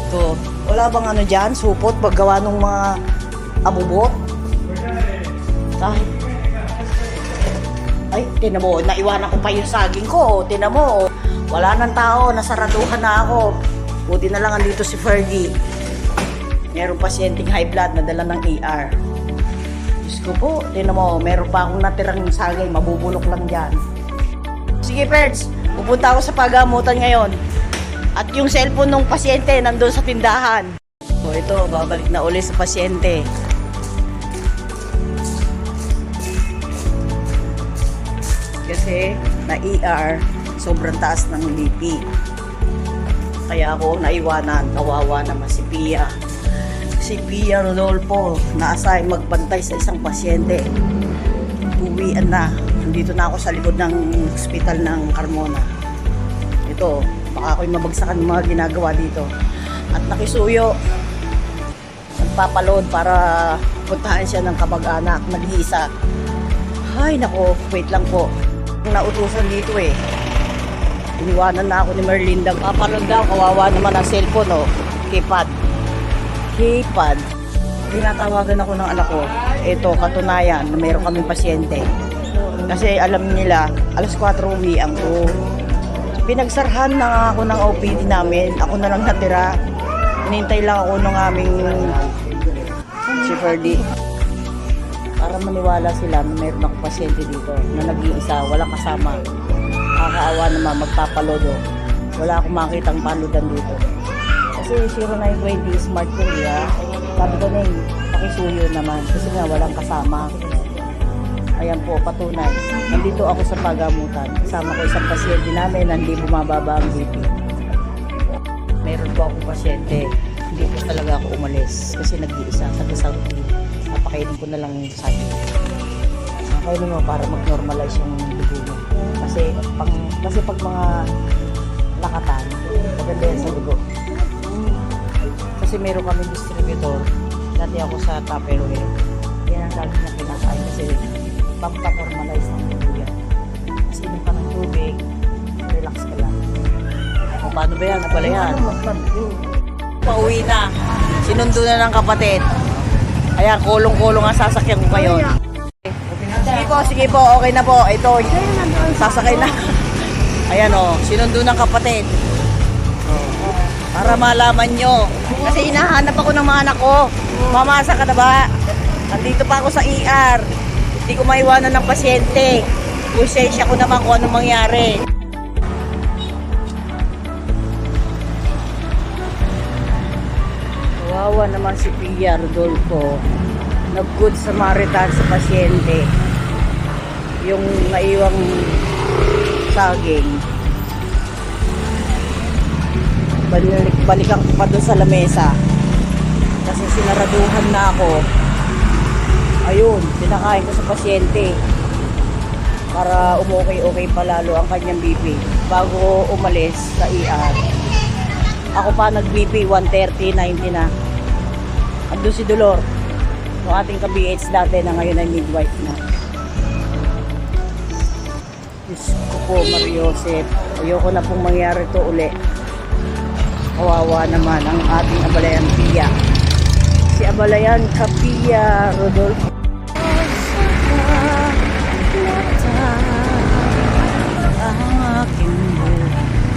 To, wala bang ano dyan? Supot? Paggawa ng mga abubot? Ay, tinan mo, naiwanan ko pa yung saging ko. Tinan mo, wala nang tao, nasaraduhan na ako. Buti na lang andito si Fergie. Merong pasyenteng high blood na dala ng ER. Diyos ko po, tinan mo, meron pa akong natirang saging, mabubulok lang dyan. Sige, Ferds, pupunta ako sa pagamutan ngayon. At yung cellphone ng pasyente nandun sa tindahan. So ito, babalik na uli sa pasyente. Kasi na-ER, sobrang taas ng BP. Kaya ako naiwanan, kawawa naman si Pia. Si Pia Rodolfo, na-assign magbantay sa isang pasyente. Uwian na. Nandito na ako sa likod ng hospital ng Carmona. Ito, baka ako'y mabagsakan ng mga ginagawa dito. At nakisuyo. Nagpapaload para puntahan siya ng kamag-anak. Nag-iisa. Ay, nako, wait lang po. Nautusan dito eh. Iniwanan na ako ni Merlinda. Papaload daw, kawawa naman ang cellphone, oh. Keypad. Tinatawagan ako ng anak ko. Ito, katunayan na mayroon kaming pasyente. Kasi alam nila, alas 4 uwian ko. Pinagsarhan na nga ako ng OPD namin. Ako na lang natira. Hinintay lang ako ng aming si Ferdy. Para maniwala sila na mayroon akong pasyente dito na nag-iisa, walang kasama. Nakakaawa naman, magpapalodo. Wala akong makitang palodan dito. Kasi 0920 smartphone niya, sabi ko na yung pakisuyo naman. Kasi nga walang kasama. Ayan po, patunay. Nandito ako sa pagamutan. Kasama ko isang pasyente namin na hindi bumababa ang BP. Meron po akong pasyente. Hindi po talaga ako umalis. Kasi nag-iisa. Sabi, napakainin ko na lang yung sabi. Nakainin mo para mag-normalize yung dugo mo. Kasi pag mga lakatan, maganda yan sa dugo. Kasi meron kami distributor. Dati ako sa Tupperware. Yan ang lagi na kinakain kasi pampanormalize ng dugo yan. Kasi inom ka ng tubig, relax ka lang. O paano ba yan? Napala yan? Pauwi na. Sinundo na ng kapatid. Ayan, kulong-kulong ang sasakyan ko kayo. Sige po, okay na po. Ito, sasakay na. Ayan o, sinundo ng kapatid. Para malaman nyo. Kasi hinahanap ako ng mga anak ko. Mamasa ka na ba? Nandito pa ako sa ER. Hindi ko maiwanan ng pasyente. Konsensya ko naman kung anong mangyari. Kawawa naman si Pia Rodolfo. Nag-good Samaritan sa pasyente. Yung naiwang saging. Balikan ko pa doon sa lamesa. Kasi sinaraduhan na ako. Ayun, pinakain ko sa pasyente. Para umokay-okay palalo ang kanyang BP. Bago umalis sa ER. Ako pa nag-BP 130, 90 na. Ando si Dolor. Yung ating ka-BH dati na ngayon ay midwife na. Diyos ko po, Mariosep. Ayoko na pong mangyari ito uli. Kawawa naman ang ating Abalayan Pia. Si Abalayan Pia Rodolfo. Ang aking buhay.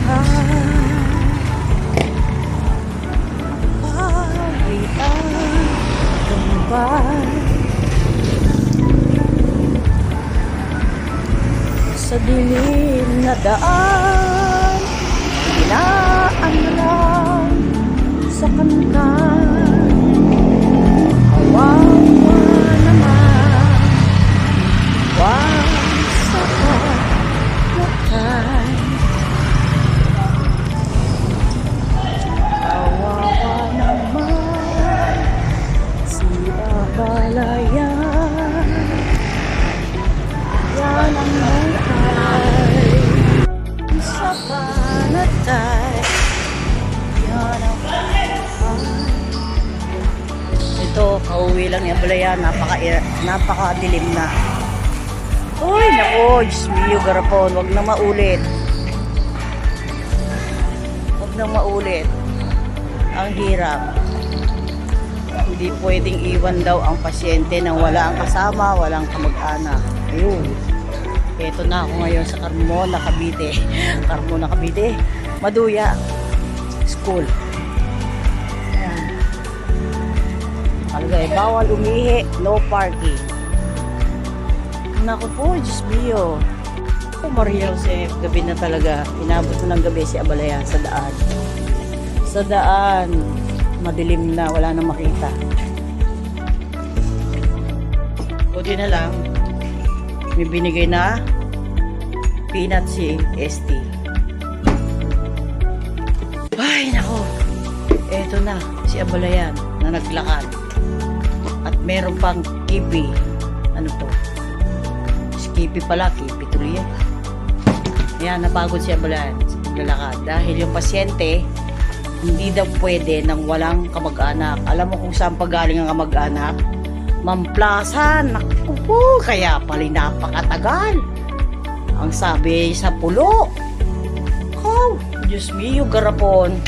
Sa dilim na daan, hinaan na lang sa kantan. Kawawa naman, wag sa pagkatay. Kawawa naman si Abalayan. Yan ang buhay sa panatay. Yan ang buhay. Ito, kauwi lang ni Abalayan. Napakadilim na. Uy, naku, Diyos mio, garapon. Huwag na maulit. Huwag na maulit. Ang ang hirap. Hindi pwedeng iwan daw ang pasyente nang wala ang kasama, walang kamag-anak. Ayun. Ito na ako ngayon sa Carmona, Cavite. Carmona, Cavite. Maduya. School. Ayan. Alagay, bawal umihi, no parking. Naku po, Diyos mio. Maria Jose, gabi na talaga. Inabot na ng gabi si Abalayan sa daan. Sa daan, madilim na, wala nang makita. Buti na lang, may binigay na peanut si ST. Ay, nako. Eto na, si Abalayan na naglakad. At meron pang kipi. Ano to? Kipi pala, kipi tuloy yan. Ayan, napagod siya Abalayan sa paglalakad. Dahil yung pasyente, hindi daw pwede nang walang kamag-anak. Alam mo kung saan pagaling ang kamag-anak? Mamplasan. Naku po, kaya pala napakatagal. Ang sabi sa pulo. Oh, Diyos mio, garapon.